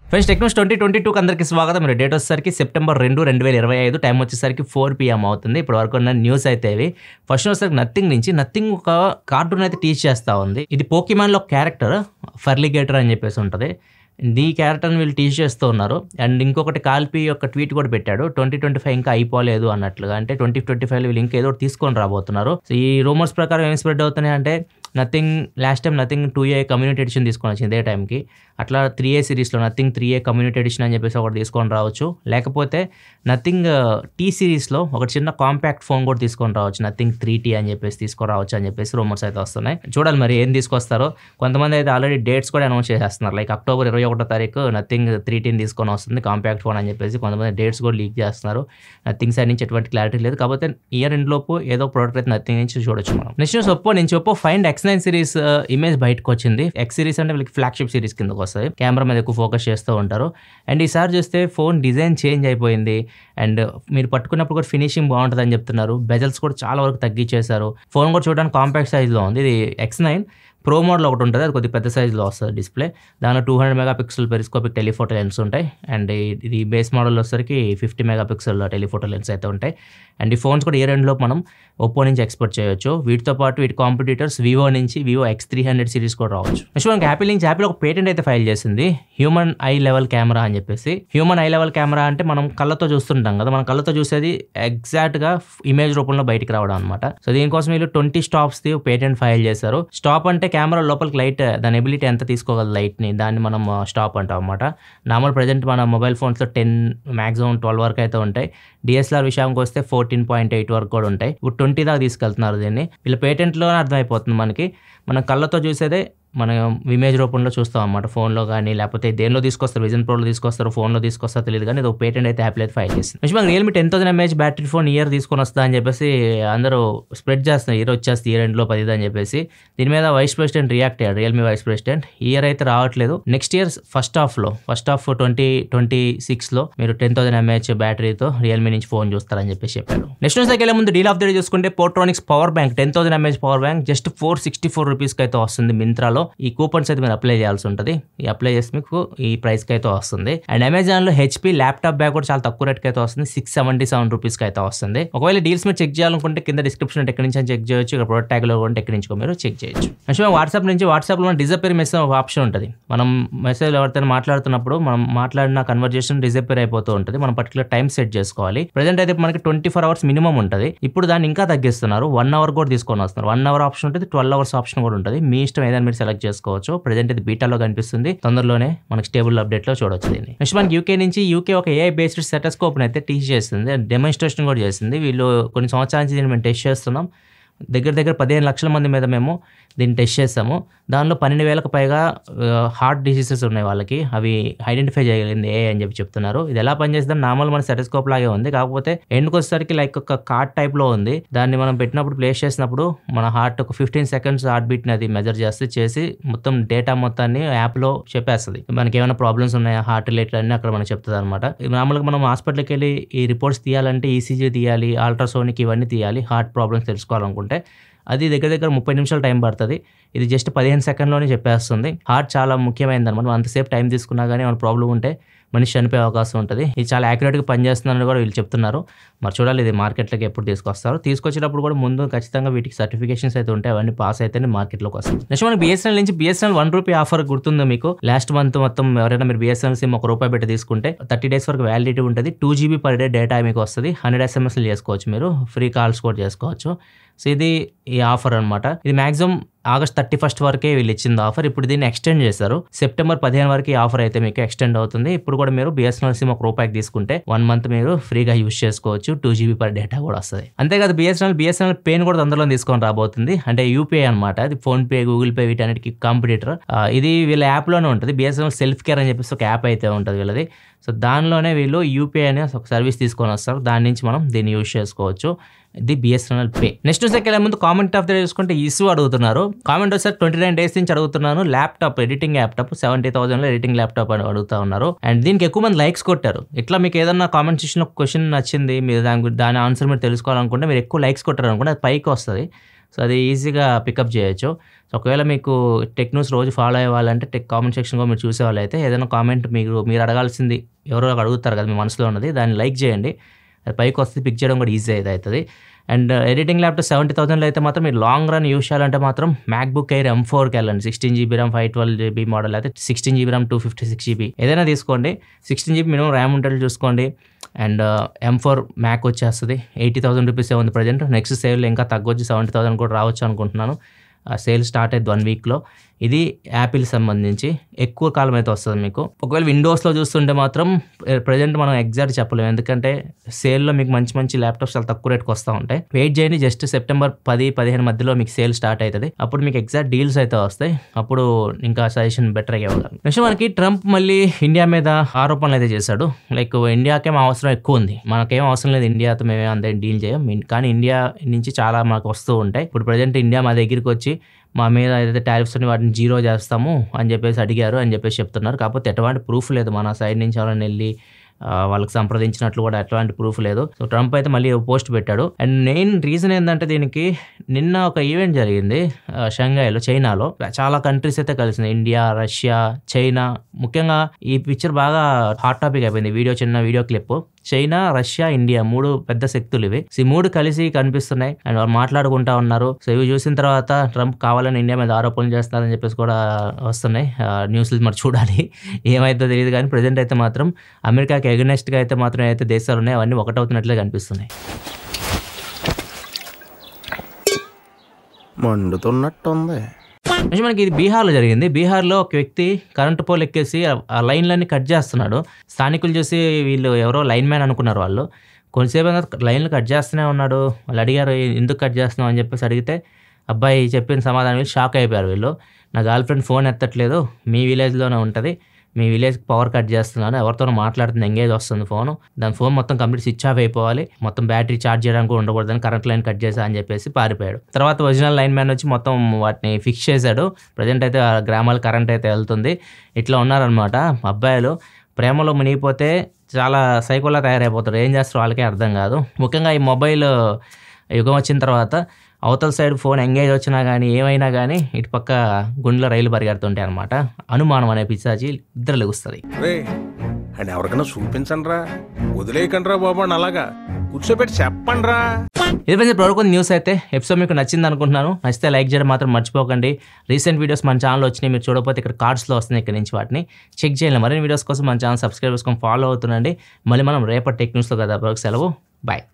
Friends Technos 2022 అందరికీ స్వాగతం. మీరు డేట్ వచ్చేసరికి సెప్టెంబర్ 2, 2025 టైం వచ్చేసరికి 4 PM అవుతుంది. ఇప్పుడు వరకు ఉన్న న్యూస్ అయితే ఇవి. ఫస్ట్ వచ్చేసరికి నథింగ్ ఒక కార్టూన్ అయితే టీచ్ చేస్తూ ఉంది. ఇది పోకీమాన్లో క్యారెక్టర్ ఫర్లిగేటర్ అని చెప్పేసి ఉంటుంది. ఈ క్యారెక్టర్ని వీళ్ళు టీచ్ చేస్తూ ఉన్నారు. అండ్ ఇంకొకటి కాల్పి యొక్క ట్వీట్ కూడా పెట్టాడు, 2025 ఇంకా అయిపోలేదు అన్నట్లుగా. అంటే 2025 వీళ్ళు ఇంకా ఏదో తీసుకొని రాబోతున్నారు. సో ఈ రూమర్స్ ప్రకారం ఏం స్ప్రెడ్ అవుతున్నాయి అంటే last time nothing 2A community edition తీసుకొని వచ్చింది ఇదే టైంకి. అట్లా 3A సిరీస్లో నథింగ్ 3A కమ్యూనిటీ ఎడిషన్ అని చెప్పేసి ఒకటి తీసుకొని రావచ్చు. లేకపోతే నథింగ్ T సిరీస్లో ఒక చిన్న కాంపాక్ట్ ఫోన్ కూడా తీసుకొని రావచ్చు, నథింగ్ 3T అని చెప్పేసి తీసుకొని రావచ్చు అని చెప్పేసి రూమర్స్ అయితే వస్తున్నాయి. చూడాలి మరి ఏం తీసుకొస్తారో. కొంతమంది అయితే ఆల్రెడీ డేట్స్ కూడా అనౌన్స్ చేసేస్తున్నారు. లైక్ అక్టోబర్ 21వ తారీఖు నథింగ్ 3Tని తీసుకొని వస్తుంది కాంపాక్ట్ ఫోన్ అని చెప్పేసి కొంతమంది డేట్స్ కూడా లీక్ చేస్తున్నారు. నథింగ్ సైడ్ నుంచి ఎటువంటి క్లారిటీ లేదు. కాకపోతే ఇయర్ ఎండ్ లోపు ఏదో ప్రోడక్ట్ అయితే నథింగ్ నుంచి చూడొచ్చు మనం. Next news Oppo find X9 series image బయటకు వచ్చింది. X సిరీస్ అంటే వీళ్ళకి ఫ్లాగ్షిప్ సిరీస్ కిందకు వస్తుంది. కెమెరా మీద ఎక్కువ ఫోకస్ చేస్తూ ఉంటారు. అండ్ ఈసారి చూస్తే ఫోన్ డిజైన్ చేంజ్ అయిపోయింది. అండ్ మీరు పట్టుకున్నప్పుడు కూడా ఫినిషింగ్ బాగుంటుంది అని చెప్తున్నారు. బెజల్స్ కూడా చాలా వరకు తగ్గించేశారు. ఫోన్ కూడా చూడడానికి కాంపాక్ట్ సైజ్లో ఉంది. ఇది X9 ప్రో మోడల్ ఒకటి ఉంటుంది, అది కొద్దిగా పెద్ద సైజులో వస్తుంది డిస్ప్లే. దానిలో 200 మెగాపిక్సెల్ పెరిస్కోపిక్ టెలిఫోటో లెన్స్ ఉంటాయి. అండ్ ఇది బేస్ మోడల్ వచ్చేసరికి 50 మెగాపిక్సెల్ టెలిఫోటో లెన్స్ అయితే ఉంటాయి. అండ్ ఈ ఫోన్స్ కూడా ఇయర్ ఎండ్లో మనం ఒప్పో నుంచి ఎక్స్పెక్ట్ చేయొచ్చు. వీటితో పాటు వీటి కాంపిటీటర్స్ వివో X300 సిరీస్ కూడా రావచ్చు. నెక్స్ట్ మనకి యాపిల్ ఒక పేటెంట్ అయితే ఫైల్ చేసింది, హ్యూమన్ ఐ లెవెల్ కెమెరా అని చెప్పేసి. హ్యూమన్ ఐ లెవెల్ కెమెరా అంటే మనం కళ్ళతో చూస్తుంటాం కదా, మనం కళ్ళతో చూసేది ఎగ్జాక్ట్గా ఇమేజ్ రూపంలో బయటికి రావడం అనమాట. సో దీనికోసం వీళ్ళు 20 స్టాప్స్ది పేటెంట్ ఫైల్ చేశారు. స్టాప్ అంటే కెమెరా లోపలికి లైట్, దాని ఎబిలిటీ ఎంత తీసుకోగలదు లైట్ని, దాన్ని మనం స్టాప్ అంటాం అనమాట. నార్మల్ ప్రజెంట్ మన మొబైల్ ఫోన్స్లో 10 మ్యాక్సిమం 12 వరకు అయితే ఉంటాయి. DSLR విషయానికి వస్తే 14.8 వరకు కూడా ఉంటాయి. ఇప్పుడు 20 దాకా తీసుకెళ్తున్నారు దీన్ని. వీళ్ళ పేటెంట్లోనే అర్థమైపోతుంది మనకి. మనం కళ్ళతో చూసేదే మనం ఇమేజ్ రూపంలో చూస్తాం అన్నమాట. ఫోన్లో కానీ లేకపోతే దేనిలో తీసుకొస్తారు, విజన్ ప్రోలో తీసుకొస్తారు, ఫోన్లో తీసుకొస్తారు తెలియదు, కానీ ఇది ఒక పేటెంట్ అయితే యాపిల్ అయితే ఫైల్ చేస్తుంది. నెక్స్ట్ మనకి Realme 10,000 mAh battery phone year తీసుకొని వస్తా అని చెప్పేసి అందరూ స్ప్రెడ్ చేస్తున్నారు. ఇయర్ వచ్చేస్తుంది, ఇయర్ ఎండ్లో 10 అని చెప్పేసి. దీని మీద వైస్ ప్రెసిడెంట్ రియాక్ట్ అయ్యారు, రియల్మీ వైస్ ప్రెసిడెంట్. ఇయర్ అయితే రావట్లేదు, నెక్స్ట్ ఇయర్ ఫస్ట్ హాఫ్ 2026లో మీరు 10,000 mAh బ్యాటరీతో రియల్మీ నుంచి ఫోన్ చూస్తారని చెప్పేసి చెప్పారు. నెక్స్ట్ న్యూస్ వెళ్ళే ముందు డీల్ ఆఫ్ ది డే చూసుకుంటే Portronics power bank 10,000 mAh power bank just 464 రూపీస్కి అయితే వస్తుంది మింత్రాలో. ఈ కూపన్స్ అయితే మీరు అప్లై చేయాల్సి ఉంటుంది. ఈ అప్లై చేసి మీకు ఈ ప్రైస్కి అయితే వస్తుంది. అండ్ అమెజాన్లో HP ల్యాప్టాప్ బ్యాగ్ కూడా చాలా తక్కువ రేట్కి అయితే వస్తుంది, 677 రూపీస్కి అయితే వస్తుంది. ఒకవేళ డీల్స్ మీరు చెక్ చేయాలనుకుంటే కింద డిస్క్రిప్షన్ ఎక్కడి నుంచి చెక్ చేయొచ్చు, ఇక్కడ ప్రొడక్ట్ ట్యాగ్లో కూడా ఎక్కడి నుంచి మీరు చెక్ చేయొచ్చు. నెక్స్ట్ వాట్సాప్లో డిజపేర్ మెసేజ్ ఒక ఆప్షన్ ఉంటుంది. మనం మెసేజ్ ఎవరితో మాట్లాడుతున్నప్పుడు మనం మాట్లాడిన కన్వర్జేషన్ డిజపేర్ అయిపోతూ ఉంటుంది. మనం పర్టికులర్ టైం సెట్ చేసుకోవాలి. ప్రెజెంట్ అయితే మనకి 24 hours మినిమం ఉంటుంది. ఇప్పుడు దాన్ని ఇంకా తగ్గిస్తున్నారు, 1 hour కూడా తీసుకొని వస్తున్నారు. 1 hour ఆప్షన్ ఉంటుంది, 12 hours ఆప్షన్ కూడా ఉంటుంది. మీ ఇష్టం ఏదైనా మీరు సెలెక్ట్ చేసుకోవచ్చు. ప్రెజెంట్ ఇది బీటాలో కనిపిస్తుంది, తొందరలోనే మనకి స్టేబుల్ అప్డేట్లో చూడొచ్చు దీన్ని. నెక్స్ట్ మనకి యూకే ఒక AI బేస్డ్ స్టెటస్కోప్ అయితే టీచ్ చేస్తుంది, డెమోన్స్ట్రేషన్ కూడా చేసింది. వీళ్ళు కొన్ని సంవత్సరాల నుంచి దీన్ని మేము టెస్ట్ చేస్తున్నాం. దగ్గర 15 లక్షల మంది మీద మేము దీన్ని టెస్ట్ చేస్తాము. దానిలో 12,000కు పైగా హార్ట్ డిసీజెస్ ఉన్నాయి వాళ్ళకి, అవి ఐడెంటిఫై చేయగలిగింది AI అని చెప్తున్నారు. ఇది ఎలా పనిచేస్తుందని నార్మల్ మన స్టెటస్కోప్ లాగే ఉంది, కాకపోతే ఎండ్కి వచ్చేసరికి లైక్ ఒక కార్డ్ టైప్లో ఉంది. దాన్ని మనం పెట్టినప్పుడు ప్లేస్ చేసినప్పుడు మన హార్ట్ ఒక 15 seconds హార్ట్ బీట్ని అది మెజర్ చేసి మొత్తం డేటా మొత్తాన్ని యాప్లో చెప్పేస్తుంది. మనకి ఏమైనా ప్రాబ్లమ్స్ ఉన్నాయా హార్ట్ రిలేటెడ్ అని అక్కడ మనకు చెప్తుంది అనమాట. నార్మల్గా మనం హాస్పిటల్కి వెళ్ళి ఈ రిపోర్ట్స్ తీయాలంటే ECG తీయాలి, అల్ట్రాసోనిక్ ఇవన్నీ తీయాలి, హార్ట్ ప్రాబ్లమ్స్ తెలుసుకోవాలనుకుంటే అది దగ్గర 30 నిమిషాలు టైం పడుతుంది. ఇది జస్ట్ 15 సెకండ్లోనే చెప్పేస్తుంది. హార్ట్ చాలా ముఖ్యమైనది అనమాట. అంతసేపు టైం తీసుకున్నా కానీ ఏమైనా ప్రాబ్లం ఉంటే మనిషి చనిపోయే అవకాశం ఉంటుంది. ఇది చాలా యాక్యురేట్గా పనిచేస్తుందని కూడా వీళ్ళు చెప్తున్నారు. మరి చూడాలి ఇది మార్కెట్లోకి ఎప్పుడు తీసుకొస్తారు. తీసుకొచ్చేటప్పుడు కూడా ముందు ఖచ్చితంగా వీటికి సర్టిఫికేషన్స్ అయితే ఉంటాయి, అవన్నీ పాస్ అయితేనే మార్కెట్లోకి వస్తుంది. నెక్స్ట్ మనకి BSNL నుంచి BSNL ₹1 ఆఫర్ గుర్తుందో మీకు? లాస్ట్ మంత్ మొత్తం ఎవరైనా మీరు BSNL సిమ్ ₹1 పెట్టి తీసుకుంటే 30 days వరకు వ్యాలిడిటీ ఉంటుంది. 2 GB పర్ డే డేటా మీకు వస్తుంది. 100 SMS చేసుకోవచ్చు, మీరు ఫ్రీ కాల్స్ కూడా చేసుకోవచ్చు. సో ఇది ఈ ఆఫర్ అనమాట. ఇది మాక్సిమం August 31st వరకే వీళ్ళు ఇచ్చింది ఆఫర్. ఇప్పుడు దీన్ని ఎక్స్టెండ్ చేశారు, సెప్టెంబర్ 15 వరకు ఈ ఆఫర్ అయితే మీకు ఎక్స్టెండ్ అవుతుంది. ఇప్పుడు కూడా మీరు BSNL సిమ్ ₹1 తీసుకుంటే 1 month మీరు ఫ్రీగా యూజ్ చేసుకోవచ్చు. 2 GB పర్ డేటా కూడా వస్తుంది. అంతేకాదు BSNL పేని కూడా తొందరలో తీసుకొని రాబోతుంది. అంటే UPI అనమాట, అది ఫోన్ పే, గూగుల్ పే వీటన్నిటికి కాంపిటీటర్. ఇది వీళ్ళ యాప్లోనే ఉంటుంది. BSNL సెల్ఫ్ కేర్ అని చెప్పేసి ఒక యాప్ అయితే ఉంటుంది వీళ్ళది. సో దానిలోనే వీళ్ళు UPI అనే ఒక సర్వీస్ తీసుకొని వస్తారు, దాని నుంచి మనం దీన్ని యూజ్ చేసుకోవచ్చు. ఇది BSNL పే. నెక్స్ట్ సెకండ్ ముందు కామెంట్ ఆఫ్ ద డే చూసుకుంటే ఇష్యూ అడుగుతున్నారు. కామెంట్ వచ్చారు 29 days నుంచి అడుగుతున్నాను. ల్యాప్టాప్ ఎడిటింగ్ ల్యాప్టాప్ 70,000లో ఎడిటింగ్ ల్యాప్టాప్ అని అడుగుతా ఉన్నారు. అండ్ దీనికి ఎక్కువ మంది లైక్స్ కొట్టారు. ఇట్లా మీకు ఏదన్నా కామెంట్ సెక్షన్లో క్వశ్చన్ నచ్చింది, మీరు దాని ఆన్సర్ మీరు తెలుసుకోవాలనుకుంటే మీరు ఎక్కువ లైక్స్ కొట్టారు అనుకుంటే అది పైకి వస్తుంది. సో అది ఈజీగా పికప్ చేయొచ్చు. సో ఒకవేళ మీకు టెక్ న్యూస్ రోజు ఫాలో అయ్యేవాళ్ళంటే టెక్ కామెంట్ సెక్షన్లో మీరు చూసేవాళ్ళు అయితే ఏదైనా కామెంట్ మీరు అడగాల్సింది ఎవరో అడుగుతారు కదా మీ మనసులో ఉన్నది, దాన్ని లైక్ చేయండి. అది పైకి వస్తే పిక్ చేయడం కూడా ఈజీ అవుతుంది. అండ్ ఎడిటింగ్ ల్యాప్టాప్ 70,000 అయితే మాత్రం మీరు లాంగ్ రన్ యూస్ చేయాలంటే మాత్రం మ్యాక్బుక్ ఎయిర్ M4కి వెళ్ళండి. 16GB RAM 512GB మోడల్ అయితే 16GB RAM 256GB ఏదైనా తీసుకోండి. 16GB మినిమం ర్యామ్ ఉంటుంది చూసుకోండి. అండ్ M4 మ్యాక్ వచ్చేస్తుంది. 80,000 రూపీసే ఉంది ప్రజెంట్. నెక్స్ట్ సేల్ ఇంకా తగ్గొచ్చు, 70,000 కూడా రావచ్చు అనుకుంటున్నాను. సేల్ స్టార్ట్ అయ్యింది 1 వీక్లో. ఇది యాపిల్ సంబంధించి ఎక్కువ కాలం అయితే వస్తుంది మీకు. ఒకవేళ విండోస్లో చూస్తుంటే మాత్రం ప్రజెంట్ మనం ఎగ్జాక్ట్ చెప్పలేము, ఎందుకంటే సేల్లో మీకు మంచి మంచి ల్యాప్టాప్స్ చాలా తక్కువ రేట్కి వస్తూ ఉంటాయి. వెయిట్ చేయండి, జస్ట్ సెప్టెంబర్ 10-15 మధ్యలో మీకు సేల్ స్టార్ట్ అవుతుంది. అప్పుడు మీకు ఎగ్జాక్ట్ డీల్స్ అయితే వస్తాయి. అప్పుడు ఇంకా సజెషన్ బెటర్ అయ్యేవాళ్ళం. నెక్స్ట్ మనకి ట్రంప్ మళ్ళీ ఇండియా మీద ఆరోపణలు అయితే చేశాడు. లైక్ ఇండియాకేం అవసరం ఎక్కువ ఉంది, మనకేం అవసరం లేదు, ఇండియాతో మేమే అంతే డీల్ చేయం, కానీ ఇండియా నుంచి చాలా మనకు వస్తూ ఉంటాయి. ఇప్పుడు ప్రజెంట్ ఇండియా మా దగ్గరికి వచ్చి మా మీద ఏదైతే టారిఫ్స్ అని వాటిని 0 చేస్తాము అని చెప్పేసి అడిగారు అని చెప్పేసి చెప్తున్నారు. కాకపోతే ఎటువంటి ప్రూఫ్ లేదు, మన సైడ్ నుంచి ఎవరైనా వెళ్ళి వాళ్ళకి సంప్రదించినట్లు కూడా ఎట్లాంటి ప్రూఫ్ లేదు. సో ట్రంప్ అయితే మళ్ళీ పోస్ట్ పెట్టాడు. అండ్ మెయిన్ రీజన్ ఏంటంటే దీనికి నిన్న ఒక ఈవెంట్ జరిగింది షంఘాయిలో, చైనాలో. చాలా కంట్రీస్ అయితే కలిసింది, ఇండియా, రష్యా, చైనా. ముఖ్యంగా ఈ పిక్చర్ బాగా హాట్ టాపిక్ అయిపోయింది. చిన్న video clip. China, Russia, India 3 పెద్ద శక్తులు ఇవి. ఈ 3 కలిసి కనిపిస్తున్నాయి అండ్ వాళ్ళు మాట్లాడుకుంటా ఉన్నారు. సో ఇవి చూసిన తర్వాత ట్రంప్ కావాలని ఇండియా మీద ఆరోపణలు చేస్తారని చెప్పేసి కూడా వస్తున్నాయి న్యూస్లు. మరి చూడాలి ఏమైతే తెలియదు, కానీ ప్రెజెంట్ అయితే మాత్రం అమెరికాకి ఎగనెస్ట్గా అయితే మాత్రం ఏదైతే దేశాలు ఉన్నాయో అవన్నీ ఒకటవుతున్నట్లే కనిపిస్తున్నాయి. మండుతున్నట్టుంది. మనకి ఇది బీహార్లో జరిగింది. బీహార్లో ఒక వ్యక్తి కరెంటు పోల్ ఎక్కేసి ఆ లైన్లన్నీ కట్ చేస్తున్నాడు. స్థానికులు చూసి వీళ్ళు ఎవరో లైన్ మ్యాన్ అనుకున్నారు. వాళ్ళు కొంతసేపు లైన్లు కట్ చేస్తూనే ఉన్నాడు. వాళ్ళు అడిగారు ఎందుకు కట్ చేస్తున్నావు అని చెప్పేసి అడిగితే అబ్బాయి చెప్పిన సమాధానం వీళ్ళు షాక్ అయిపోయారు. వీళ్ళు, నా గర్ల్ ఫ్రెండ్ ఫోన్ ఎత్తట్లేదు, మీ విలేజ్లోనే ఉంటుంది, మీ విలేజ్కి పవర్ కట్ చేస్తున్నాను, ఎవరితోనో మాట్లాడుతుంది, ఎంగేజ్ వస్తుంది ఫోను, దాని ఫోన్ మొత్తం కంప్లీట్ స్విచ్ ఆఫ్ అయిపోవాలి, మొత్తం బ్యాటరీ ఛార్జ్ చేయడానికి ఉండకూడదని కరెంట్ లైన్ కట్ చేశా అని చెప్పేసి పారిపోయాడు. తర్వాత ఒరిజినల్ లైన్ మ్యాన్ వచ్చి మొత్తం వాటిని ఫిక్స్ చేశాడు. ప్రజెంట్ అయితే ఆ గ్రామాల కరెంట్ అయితే వెళ్తుంది. ఇట్లా ఉన్నారనమాట అబ్బాయిలు. ప్రేమలో మునిగిపోతే చాలా సైకోలా తయారైపోతారు, ఏం చేస్తారో వాళ్ళకే అర్థం కాదు. ముఖ్యంగా ఈ మొబైల్ యుగం వచ్చిన తర్వాత అవతల సైడ్ ఫోన్ ఎంగేజ్ వచ్చినా కానీ ఏమైనా కానీ ఇటు పక్క గుండెలో రైలు పరిగెడుతుంటాయి అనమాట. అనుమానం అనే పిశాచి ఇద్దరు లెగుస్తుంది. అండ్ ఎవరికైనా చూపించండి రా, వదిలేయకండి రా బాబు, అలాగా కూర్చోబెట్టి చెప్పండి రా. ఇది ప్రొడక్ట్ న్యూస్ అయితే ఎపిసోడ్ మీకు నచ్చింది అనుకుంటున్నాను. నచ్చితే లైక్ చేయడం మాత్రం మర్చిపోకండి. రీసెంట్ వీడియోస్ మన ఛానల్ వచ్చినాయి, మీరు చూడకపోతే ఇక్కడ కార్డ్స్లో వస్తున్నాయి, ఇక్కడ నుంచి వాటిని చెక్ చేయాలి. మరిన్ని వీడియోస్ కోసం మన ఛానల్ సబ్స్క్రైబ్ చేసుకొని ఫాలో అవుతుండండి. మళ్ళీ మనం రేపటి టెక్ న్యూస్లో కదా. సెలవు, బాయ్.